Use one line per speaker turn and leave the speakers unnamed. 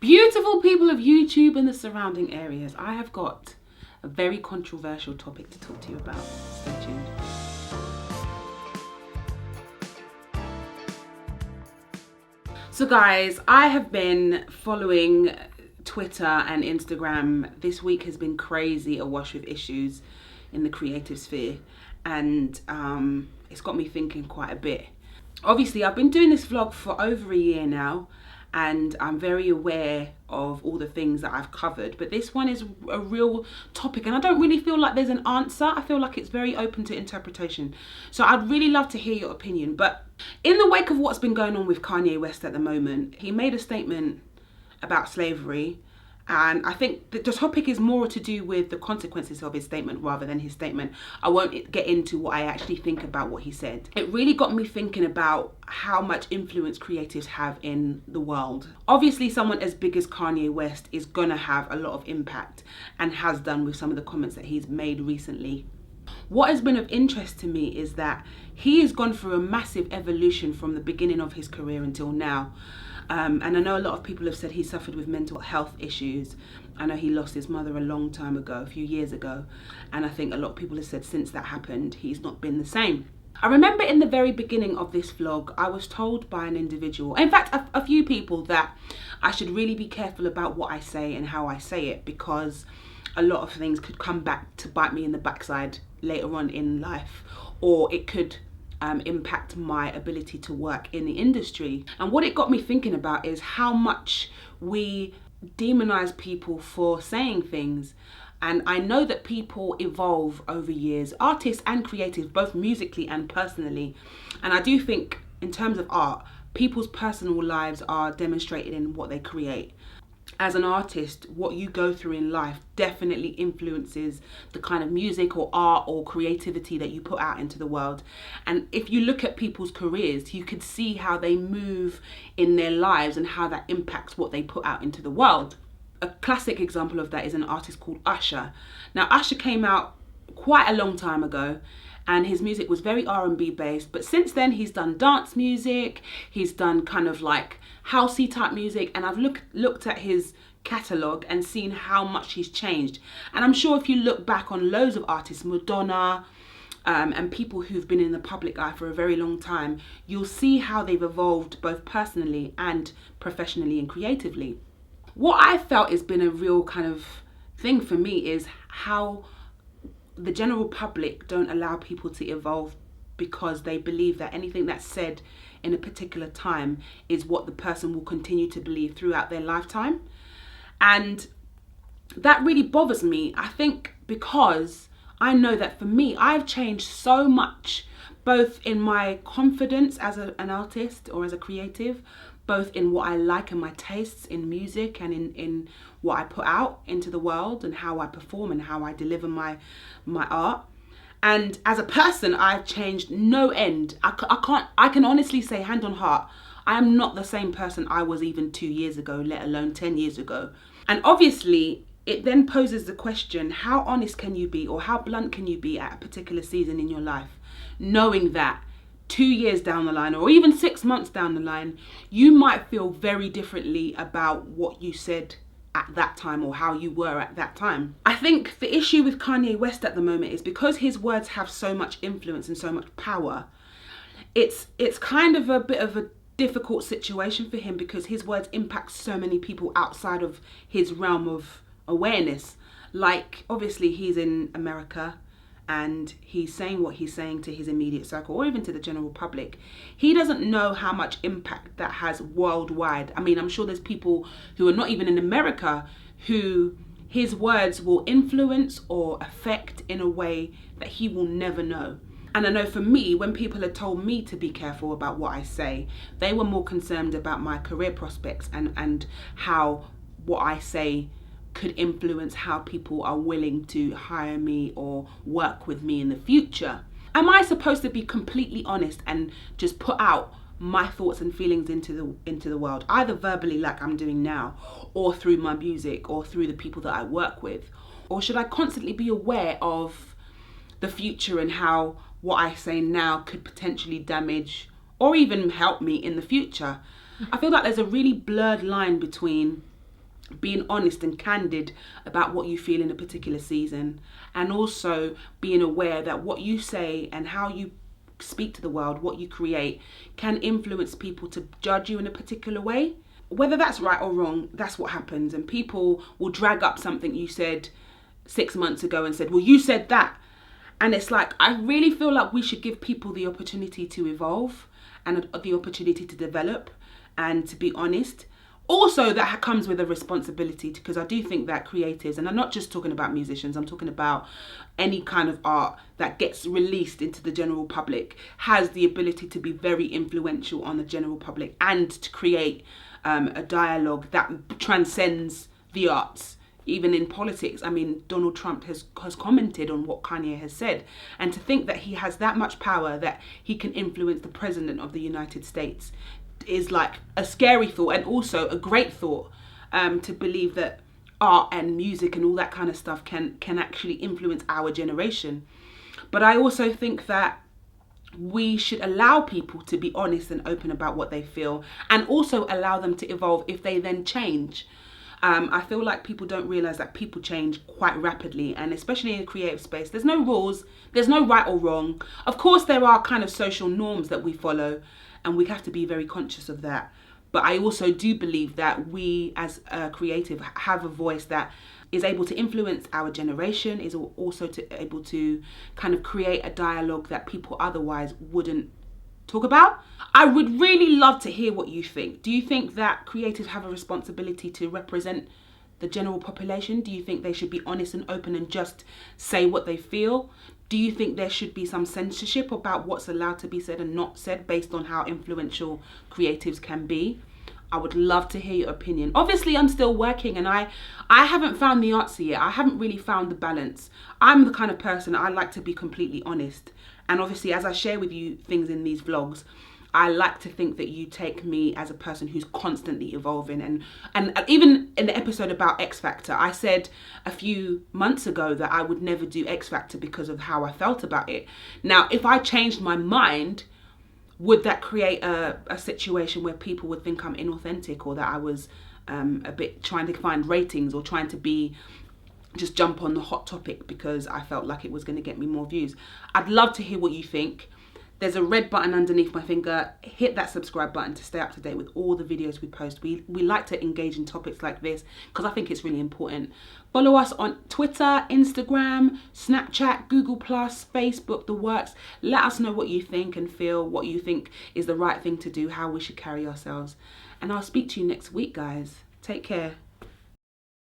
Beautiful people of YouTube and the surrounding areas, I have got a very controversial topic to talk to you about. Stay tuned. So guys, I have been following Twitter and Instagram. This week has been crazy, awash with issues in the creative sphere, and it's got me thinking quite a bit. Obviously, I've been doing this vlog for over a year now, and I'm very aware of all the things that I've covered, but this one is a real topic and I don't really feel like there's an answer. I feel like it's very open to interpretation. So I'd really love to hear your opinion. But in the wake of what's been going on with Kanye West at the moment, he made a statement about slavery, and I think that the topic is more to do with the consequences of his statement rather than his statement. I won't get into what I actually think about what he said. It really got me thinking about how much influence creatives have in the world. Obviously, someone as big as Kanye West is gonna have a lot of impact, and has done with some of the comments that he's made recently. What has been of interest to me is that he has gone through a massive evolution from the beginning of his career until now. And I know a lot of people have said he suffered with mental health issues. I know he lost his mother a long time ago, a few years ago. And I think a lot of people have said since that happened, he's not been the same. I remember in the very beginning of this vlog, I was told by an individual, in fact, a few people, that I should really be careful about what I say and how I say it, because a lot of things could come back to bite me in the backside later on in life, or it could impact my ability to work in the industry. And what it got me thinking about is how much we demonize people for saying things. And I know that people evolve over years, artists and creatives, both musically and personally. And I do think in terms of art, people's personal lives are demonstrated in what they create. As an artist, what you go through in life definitely influences the kind of music or art or creativity that you put out into the world. And if you look at people's careers, you could see how they move in their lives and how that impacts what they put out into the world. A classic example of that is an artist called Usher. Now, Usher came out quite a long time ago, and his music was very R&B based, but since then he's done dance music, he's done kind of like housey type music, and I've looked at his catalogue and seen how much he's changed. And I'm sure if you look back on loads of artists, Madonna, and people who've been in the public eye for a very long time, you'll see how they've evolved both personally and professionally and creatively. What I felt has been a real kind of thing for me is how the general public don't allow people to evolve, because they believe that anything that's said in a particular time is what the person will continue to believe throughout their lifetime. And that really bothers me, I think, because I know that for me, I've changed so much, both in my confidence as an artist or as a creative, both in what I like and my tastes in music and in what I put out into the world and how I perform and how I deliver my art. And as a person, I've changed no end. I can honestly say, hand on heart, I am not the same person I was even 2 years ago, let alone 10 years ago. And obviously, it then poses the question, how honest can you be, or how blunt can you be at a particular season in your life, knowing that 2 years down the line, or even 6 months down the line, you might feel very differently about what you said at that time or how you were at that time. I think the issue with Kanye West at the moment is because his words have so much influence and so much power, it's kind of a bit of a difficult situation for him, because his words impact so many people outside of his realm of awareness. Like, obviously he's in America and he's saying what he's saying to his immediate circle or even to the general public. He doesn't know how much impact that has worldwide. I mean, I'm sure there's people who are not even in America who his words will influence or affect in a way that he will never know. And I know for me, when people had told me to be careful about what I say, they were more concerned about my career prospects and how what I say could influence how people are willing to hire me or work with me in the future. Am I supposed to be completely honest and just put out my thoughts and feelings into the world, either verbally like I'm doing now, or through my music, or through the people that I work with? Or should I constantly be aware of the future and how what I say now could potentially damage or even help me in the future? I feel like there's a really blurred line between being honest and candid about what you feel in a particular season, and also being aware that what you say and how you speak to the world, what you create, can influence people to judge you in a particular way. Whether that's right or wrong, that's what happens. And people will drag up something you said 6 months ago and said, well, you said that. And it's like, I really feel like we should give people the opportunity to evolve and the opportunity to develop and to be honest. Also, that comes with a responsibility, because I do think that creatives, and I'm not just talking about musicians, I'm talking about any kind of art that gets released into the general public, has the ability to be very influential on the general public and to create a dialogue that transcends the arts. Even in politics, I mean, Donald Trump has commented on what Kanye has said. And to think that he has that much power that he can influence the president of the United States is like a scary thought, and also a great thought, to believe that art and music and all that kind of stuff can actually influence our generation. But I also think that we should allow people to be honest and open about what they feel, and also allow them to evolve if they then change. I feel like people don't realize that people change quite rapidly, and especially in a creative space, there's no rules, there's no right or wrong. Of course, there are kind of social norms that we follow, and we have to be very conscious of that. But I also do believe that we as a creative have a voice that is able to influence our generation, is also able to kind of create a dialogue that people otherwise wouldn't talk about. I would really love to hear what you think. Do you think that creatives have a responsibility to represent the general population? Do you think they should be honest and open and just say what they feel? Do you think there should be some censorship about what's allowed to be said and not said based on how influential creatives can be? I would love to hear your opinion. Obviously, I'm still working, and I haven't found the answer yet. I haven't really found the balance. I'm the kind of person, I like to be completely honest. And obviously, as I share with you things in these vlogs, I like to think that you take me as a person who's constantly evolving. And even in the episode about X Factor, I said a few months ago that I would never do X Factor because of how I felt about it. Now, if I changed my mind, would that create a situation where people would think I'm inauthentic, or that I was a bit trying to find ratings, or trying to be just jump on the hot topic because I felt like it was going to get me more views? I'd love to hear what you think. There's a red button underneath my finger. Hit that subscribe button to stay up to date with all the videos we post. We like to engage in topics like this because I think it's really important. Follow us on Twitter, Instagram, Snapchat, Google+, Facebook, the works. Let us know what you think and feel, what you think is the right thing to do, how we should carry ourselves. And I'll speak to you next week, guys. Take care.